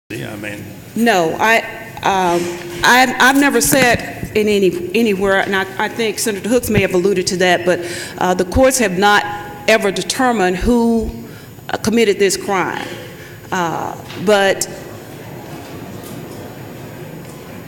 I mean, No, I've never said in anywhere, and I think Senator Hooks may have alluded to that, but the courts have not ever determined who committed this crime. But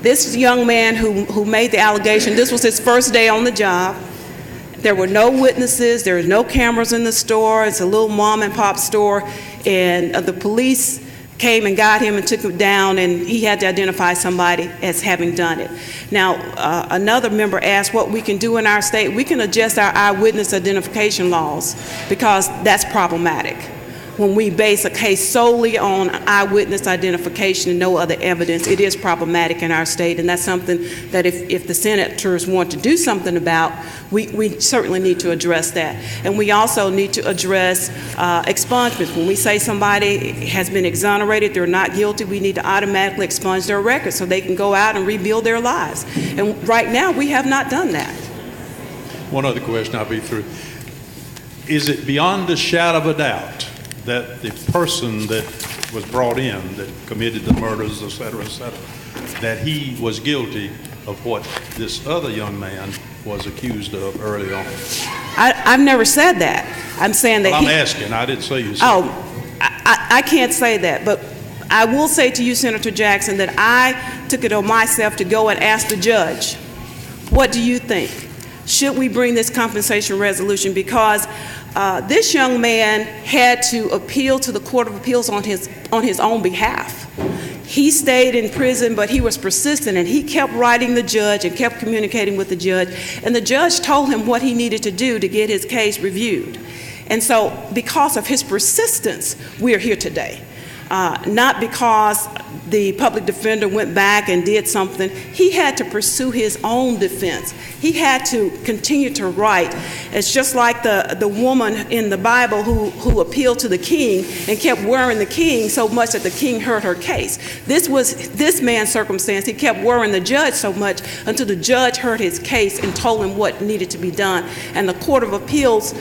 this young man who made the allegation, this was his first day on the job. There were no witnesses. There was no cameras in the store. It's a little mom and pop store, and the police came and got him and took him down, and he had to identify somebody as having done it. Now, another member asked what we can do in our state. We can adjust our eyewitness identification laws because that's problematic. When we base a case solely on eyewitness identification and no other evidence, it is problematic in our state, and that's something that if the senators want to do something about, we certainly need to address that. And we also need to address expungements. When we say somebody has been exonerated, they're not guilty, we need to automatically expunge their records so they can go out and rebuild their lives. And right now, we have not done that. one other question, I'll be through. Is it beyond a shadow of a doubt that the person that was brought in, that committed the murders, et cetera, that he was guilty of what this other young man was accused of early on? I've never said that. I'm saying that I'm asking. I didn't say you said. Oh, I can't say that, but I will say to you, Senator Jackson, that I took it on myself to go and ask the judge, what do you think? Should we bring this compensation resolution? Because this young man had to appeal to the Court of Appeals on his own behalf. He stayed in prison, but he was persistent, and he kept writing the judge and kept communicating with the judge, and the judge told him what he needed to do to get his case reviewed. And so because of his persistence, we're here today. Not because the public defender went back and did something. He had to pursue his own defense. He had to continue to write. It's just like the woman in the Bible who appealed to the king and kept worrying the king so much that the king heard her case. This was this man's circumstance. He kept worrying the judge so much until the judge heard his case and told him what needed to be done. And the Court of Appeals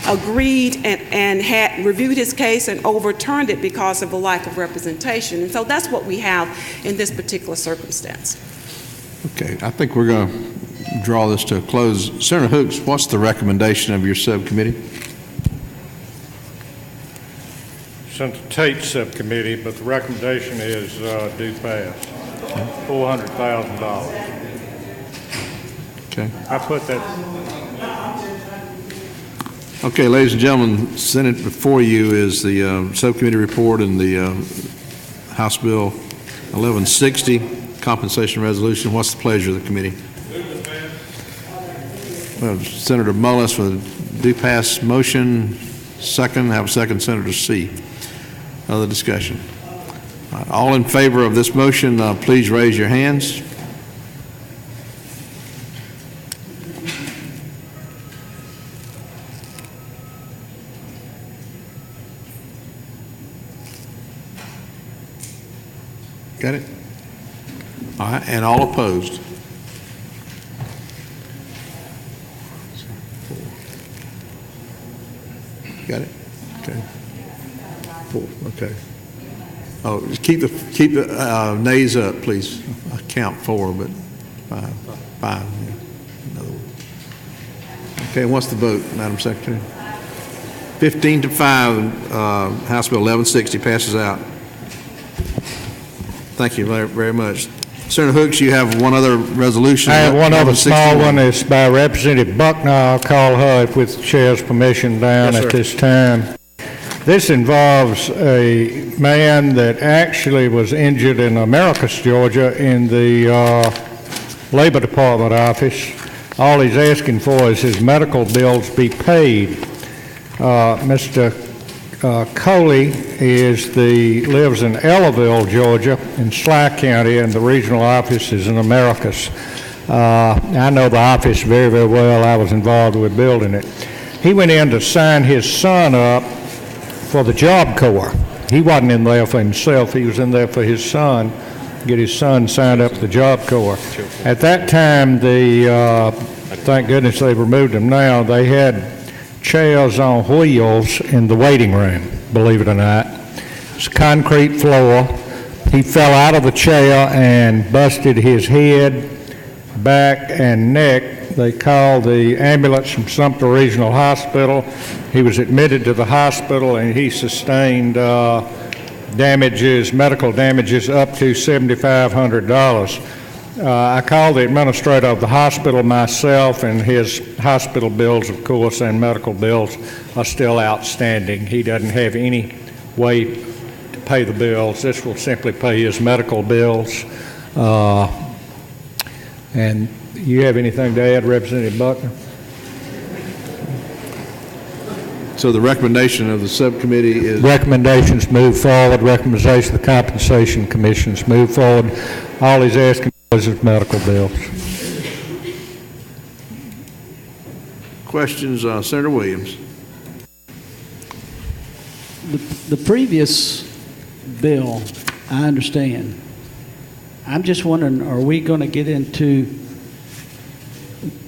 agreed and had reviewed his case and overturned it because of a lack of representation. And so that's what we have in this particular circumstance. Okay, I think we're going to draw this to a close. Senator Hooks, what's the recommendation of your subcommittee? Senator Tate's subcommittee, but the recommendation is do pass. $400,000. Okay. I put that. Okay, ladies and gentlemen, Senate before you is the subcommittee report and the House Bill 1160 compensation resolution. What's the pleasure of the committee? Well, Senator Mullis for the do pass motion. Second, have a second, Senator C. Other discussion? All in favor of this motion, please raise your hands. Got it? All right, and all opposed? Got it? Okay. 4, okay. Oh, just keep the nays up, please. I count 4, but 5. Yeah. Another one. Okay, what's the vote, Madam Secretary? 15 to 5, House Bill 1160 passes out. Thank you very much. Senator Hooks, you have one other resolution. I have one other small one. It's by Representative Buckner. I'll call her with the chair's permission down at this time. This involves a man that actually was injured in Americus, Georgia, in the Labor Department office. All he's asking for is his medical bills be paid. Mr. Coley lives in Ellaville, Georgia, in Sly County, and the regional office is in Americus. I know the office very, very well. I was involved with building it. He went in to sign his son up for the Job Corps. He wasn't in there for himself. He was in there for his son, get his son signed up for the Job Corps. At that time, thank goodness they've removed them now, they had chairs on wheels in the waiting room, believe it or not. It's a concrete floor. he fell out of the chair and busted his head, back, and neck. They called the ambulance from Sumter Regional Hospital. He was admitted to the hospital, and he sustained damages, medical damages, up to $7,500. I called the administrator of the hospital myself, and his hospital bills, of course, and medical bills are still outstanding. He doesn't have any way to pay the bills. This will simply pay his medical bills. And you have anything to add, Representative Buckner? So the recommendation of the subcommittee is? Recommendations move forward. Recommendation of the Compensation Commissions move forward. All he's asking for is his medical bills. Questions, Senator Williams? The previous bill, I understand. I'm just wondering, are we going to get into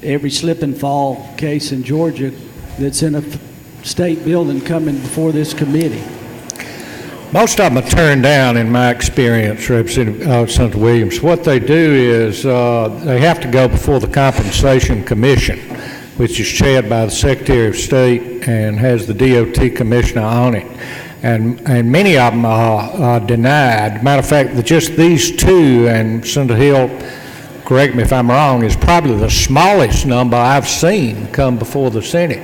every slip and fall case in Georgia that's in a state building coming before this committee? Most of them are turned down, in my experience, Representative Senator Williams. What they do is they have to go before the Compensation Commission, which is chaired by the Secretary of State and has the DOT Commissioner on it. And many of them are denied. Matter of fact, just these two, and Senator Hill, correct me if I'm wrong, is probably the smallest number I've seen come before the Senate.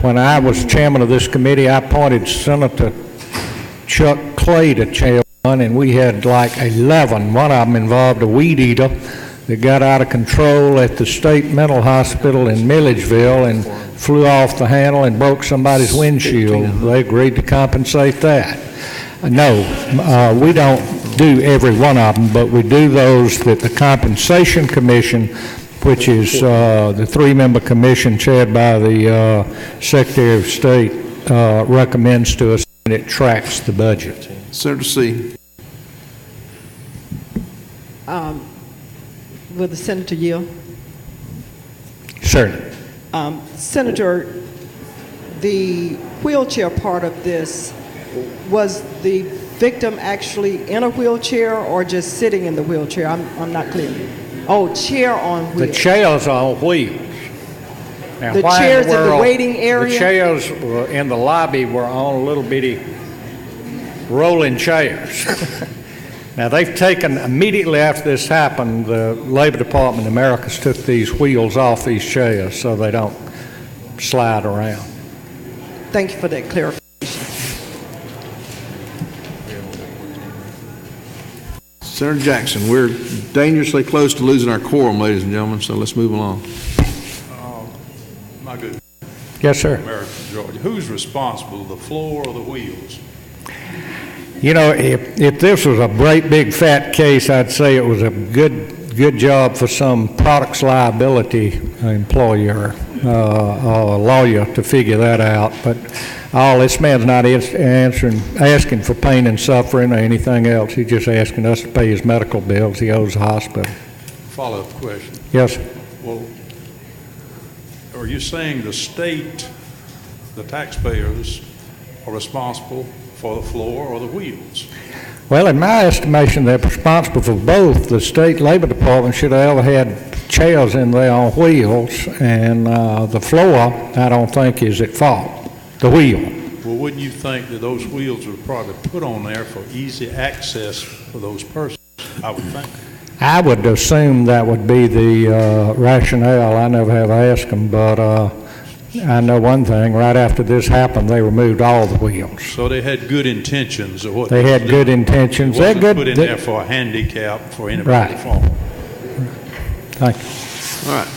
When I was chairman of this committee, I appointed Senator Chuck Clay to chair one, and we had like 11. One of them involved a weed eater that got out of control at the state mental hospital in Milledgeville and flew off the handle and broke somebody's windshield. They agreed to compensate that. No, we don't do every one of them, but we do those that the Compensation Commission, which is the three-member commission chaired by the Secretary of State, recommends to us, and it tracks the budget. Senator C. Will the senator yield? Certainly. Senator, the wheelchair part of this, was the victim actually in a wheelchair or just sitting in the wheelchair? I'm not clear. Oh, chair on wheels. The chairs are on wheels. Now, The why chairs in the world- waiting area? The chairs in the lobby were on little bitty rolling chairs. Now, they've taken, immediately after this happened, the Labor Department of Americas took these wheels off these chairs so they don't slide around. Thank you for that clarification. Senator Jackson, we're dangerously close to losing our quorum, ladies and gentlemen, so let's move along. My good Yes, sir. American Georgia, who's responsible, the floor or the wheels? You know, if this was a great big fat case, I'd say it was a good job for some products liability employer or a lawyer to figure that out. But this man's not asking for pain and suffering or anything else. He's just asking us to pay his medical bills. He owes the hospital. Follow-up question. Yes. Well, are you saying the state, the taxpayers, are responsible for the floor or the wheels? Well, in my estimation, they're responsible for both. The state labor department should have ever had chairs in there on wheels, and the floor, I don't think, is at fault. The wheel. Well, wouldn't you think that those wheels were probably put on there for easy access for those persons? I would think. I would assume that would be the rationale. I never have asked them, but I know one thing. Right after this happened, they removed all the wheels. So they had good intentions of what They had good intentions. It They're wasn't good. put in there for a handicap for anybody to Right. fall. Thank you. All right.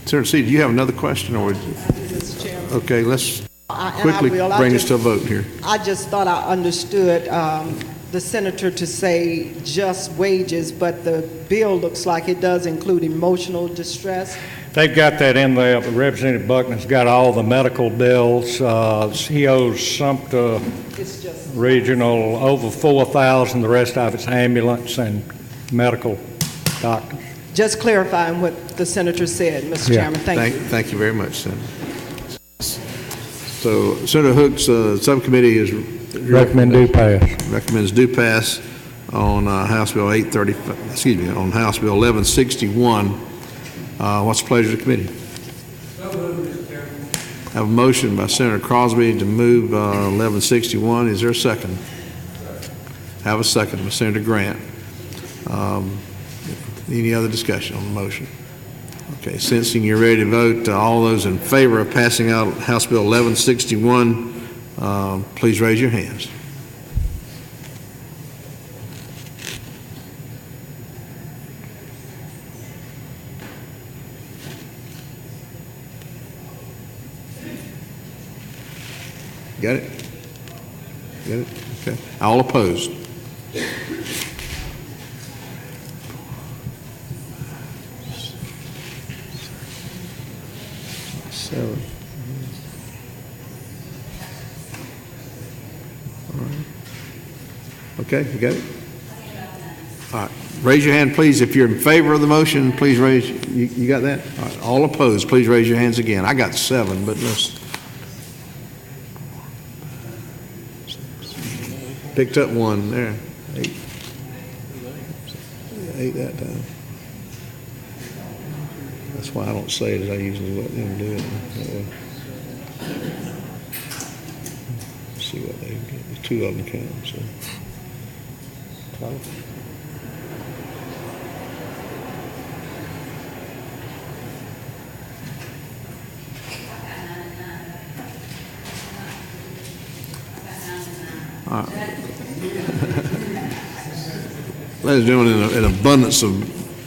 Senator C, do you have another question, or? Mr. Chairman. Okay, let's And I quickly will. bring us to a vote here. I just thought I understood the senator to say just wages, but the bill looks like it does include emotional distress. They've got that in there. Representative Buckner's got all the medical bills. He owes Sumter It's just, Regional over $4,000. The rest of it's ambulance and medical doctors. just clarifying what the senator said, Mr. Yeah. Chairman. Thank you. Thank you very much, Senator. So Senator Hook's subcommittee is Recommend do pass. recommends do pass on House Bill 835, excuse me, on House Bill 1161. What's the pleasure of the committee? I have a motion by Senator Crosby to move 1161. Is there a second? Have a second by Senator Grant. Any other discussion on the motion? Okay, sensing you're ready to vote, all those in favor of passing out House Bill 1161, please raise your hands. Got it? Got it? Okay. All opposed? Seven. All right. Okay, you got it? All right. Raise your hand, please. If you're in favor of the motion, please raise. You got that? All right. All opposed, please raise your hands again. I got 7, but let's. Picked up 1 there. 8. 8 that time. That's why I don't say it, as I usually let them do it. Let's see what they get. 2 of them count. So. 12. All right. Ladies and gentlemen, in abundance of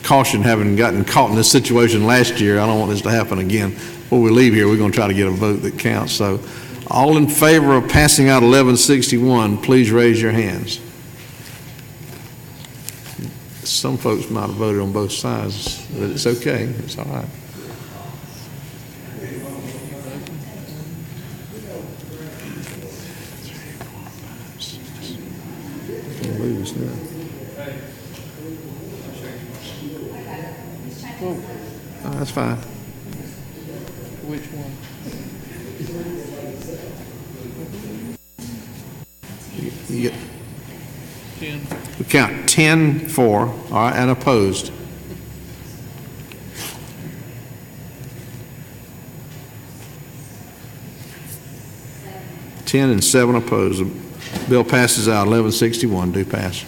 caution, having gotten caught in this situation last year, I don't want this to happen again. Before we leave here, we're going to try to get a vote that counts. So, all in favor of passing out 1161, please raise your hands. Some folks might have voted on both sides, but it's okay. It's all right. Lose now. Oh, that's fine. Which one? You get, 10. we count 10 for, all right, and opposed. Ten and 7 opposed. The bill passes out. 1161 do pass.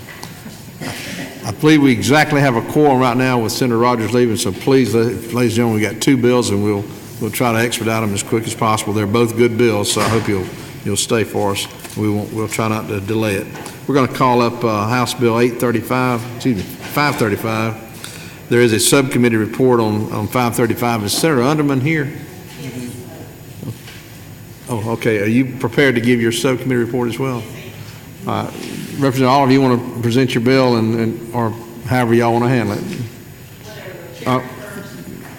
I believe we exactly have a quorum right now with Senator Rogers leaving, so please, ladies and gentlemen, we got 2 bills, and we'll try to expedite them as quick as possible. They're both good bills, so I hope you'll stay for us. We'll try not to delay it. We're going to call up House Bill 535. There is a subcommittee report on 535. Is Senator Underman here? Oh, okay. Are you prepared to give your subcommittee report as well? Representative Oliver, you want to present your bill or however y'all want to handle it?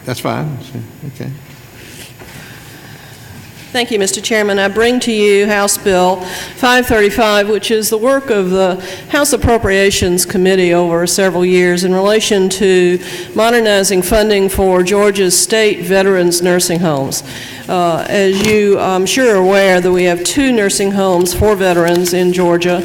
That's fine. Okay. Thank you, Mr. Chairman. I bring to you House Bill 535, which is the work of the House Appropriations Committee over several years in relation to modernizing funding for Georgia's state veterans nursing homes. As you, I'm sure, are aware that we have 2 nursing homes for veterans in Georgia.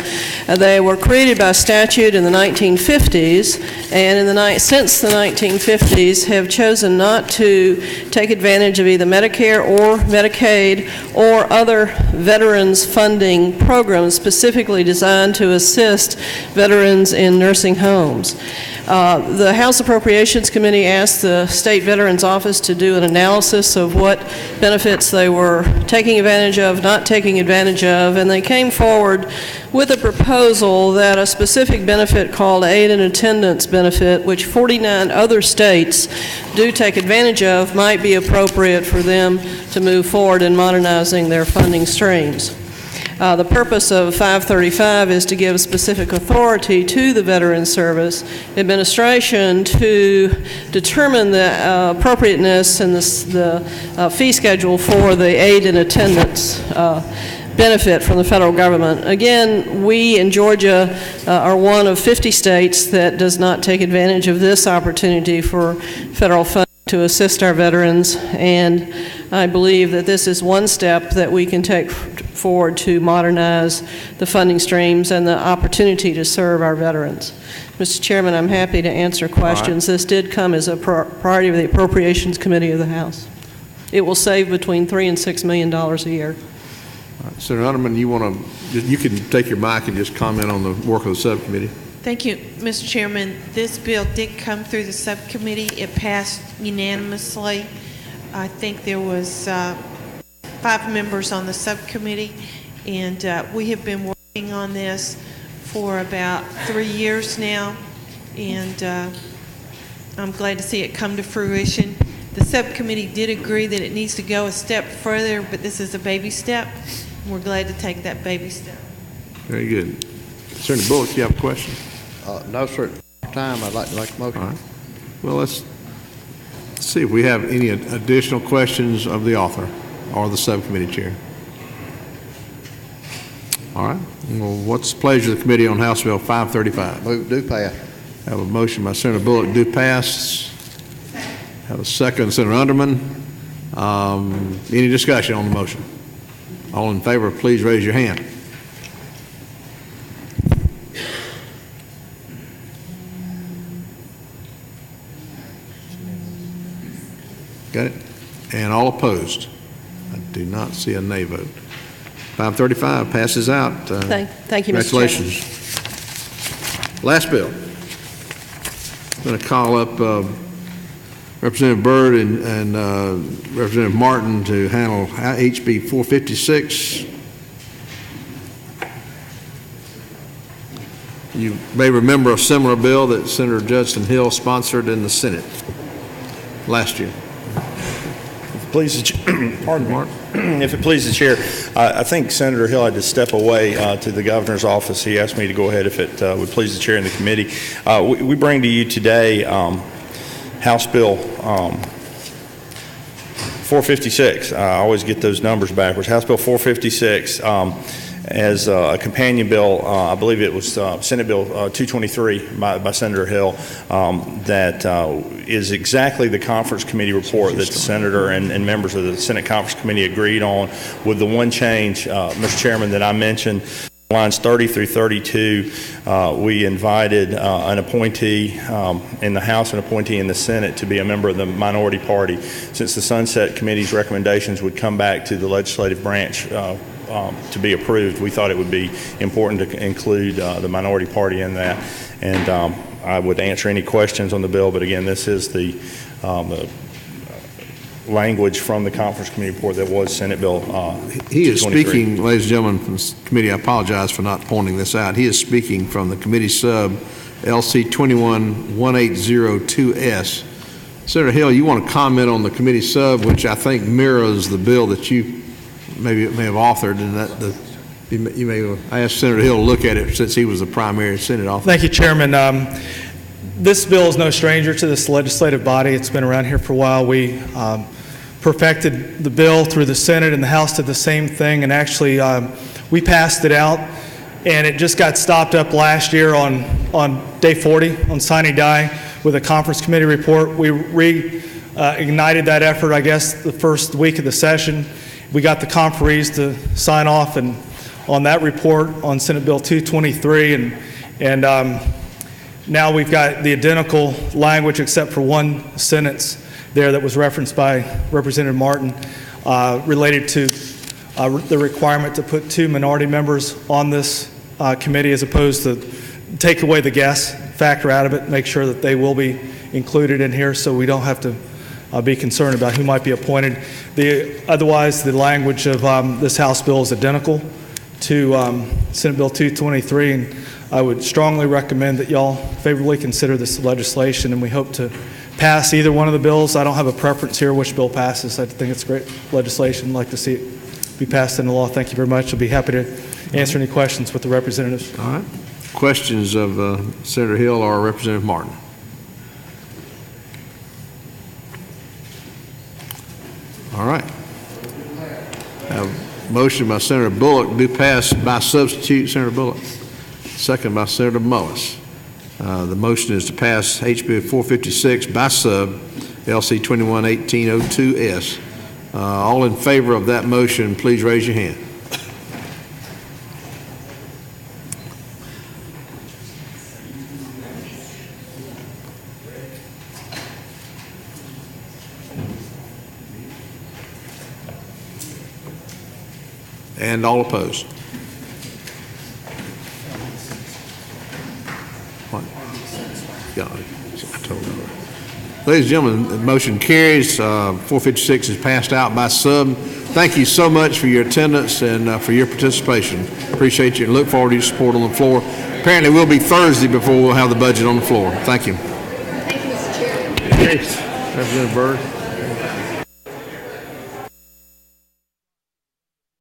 They were created by statute in the 1950s, and since the 1950s have chosen not to take advantage of either Medicare or Medicaid or other veterans funding programs specifically designed to assist veterans in nursing homes. The House Appropriations Committee asked the State Veterans Office to do an analysis of what benefits they were taking advantage of, not taking advantage of, and they came forward with a proposal that a specific benefit called aid and attendance benefit, which 49 other states do take advantage of, might be appropriate for them to move forward in modernizing their funding streams. The purpose of 535 is to give specific authority to the Veterans Service Administration to determine the appropriateness and the fee schedule for the aid and attendance benefit from the federal government. Again, we in Georgia are one of 50 states that does not take advantage of this opportunity for federal funding to assist our veterans, and I believe that this is one step that we can take forward to modernize the funding streams and the opportunity to serve our veterans. Mr. Chairman, I'm happy to answer questions. This did come as a priority of the Appropriations Committee of the House. It will save between $3 and $6 million a year. Senator Underman, you can take your mic and just comment on the work of the subcommittee. Thank you, Mr. Chairman. This bill did come through the subcommittee. It passed unanimously. I think there was 5 members on the subcommittee, and we have been working on this for about 3 years now, and I'm glad to see it come to fruition. The subcommittee did agree that it needs to go a step further, but this is a baby step. We're glad to take that baby step. Very good. Senator Bullock, you have a question? No, sir. At this time, I'd like to make a motion. All right. Well, let's see if we have any additional questions of the author or the subcommittee chair. All right. Well, what's the pleasure of the committee on House Bill 535? Move do pass. Have a motion by Senator Bullock, do pass. Have a second, Senator Underman. Any discussion on the motion? All in favor, please raise your hand. Got it? And all opposed? I do not see a nay vote. 535 passes out. Thank you, Mr. Chairman. Congratulations. Last bill. I'm going to call up Representative Byrd and Representative Martin to handle HB 456. You may remember a similar bill that Senator Judson Hill sponsored in the Senate last year. Please, pardon me. If it pleases the chair, I think Senator Hill had to step away to the governor's office. He asked me to go ahead if it would please the chair and the committee. We bring to you today House Bill 456. I always get those numbers backwards. House Bill 456 as a companion bill. I believe it was Senate Bill 223 by Senator Hill that is exactly the conference committee report that the senator and members of the Senate Conference Committee agreed on, with the one change, Mr. Chairman, that I mentioned. Lines 30 through 32, we invited an appointee in the House and an appointee in the Senate to be a member of the minority party. Since the Sunset Committee's recommendations would come back to the legislative branch to be approved, we thought it would be important to include the minority party in that. And I would answer any questions on the bill, but again, this is the language from the conference committee report that was Senate Bill He is 223. speaking, ladies and gentlemen from the committee, I apologize for not pointing this out. He is speaking from the committee sub LC 21-1802S. Senator Hill, you want to comment on the committee sub, which I think mirrors the bill that you may have authored, and that you may I asked Senator Hill to look at it since he was the primary Senate author. Thank you, Chairman. This bill is no stranger to this legislative body. It's been around here for a while. We perfected the bill through the Senate, and the House did the same thing, and actually we passed it out, and it just got stopped up last year on day 40 on sine die with a conference committee report. We reignited that effort, I guess, the first week of the session. We got the conferees to sign off and on that report on Senate Bill 223, and now we've got the identical language except for one sentence there that was referenced by Representative Martin related to the requirement to put 2 minority members on this committee, as opposed to take away the guess factor out of it, make sure that they will be included in here so we don't have to be concerned about who might be appointed. Otherwise, the language of this House bill is identical to Senate Bill 223, and I would strongly recommend that y'all favorably consider this legislation, and we hope to pass either one of the bills. I don't have a preference here which bill passes. I think it's great legislation. I'd like to see it be passed into law. Thank you very much. I'll be happy to answer any questions with the representatives. All right. Questions of Senator Hill or Representative Martin? All right. Have a motion by Senator Bullock do pass by substitute. Senator Bullock. Second by Senator Mullis. The motion is to pass HB 456 by sub LC 211802S. All in favor of that motion, please raise your hand. And all opposed? What? Yeah, I told you. Ladies and gentlemen, the motion carries. 456 is passed out by sub. Thank you so much for your attendance and for your participation. Appreciate you and look forward to your support on the floor. Apparently, we'll be Thursday before we'll have the budget on the floor. Thank you. Thank you, Mr. Chairman. Representative Byrd.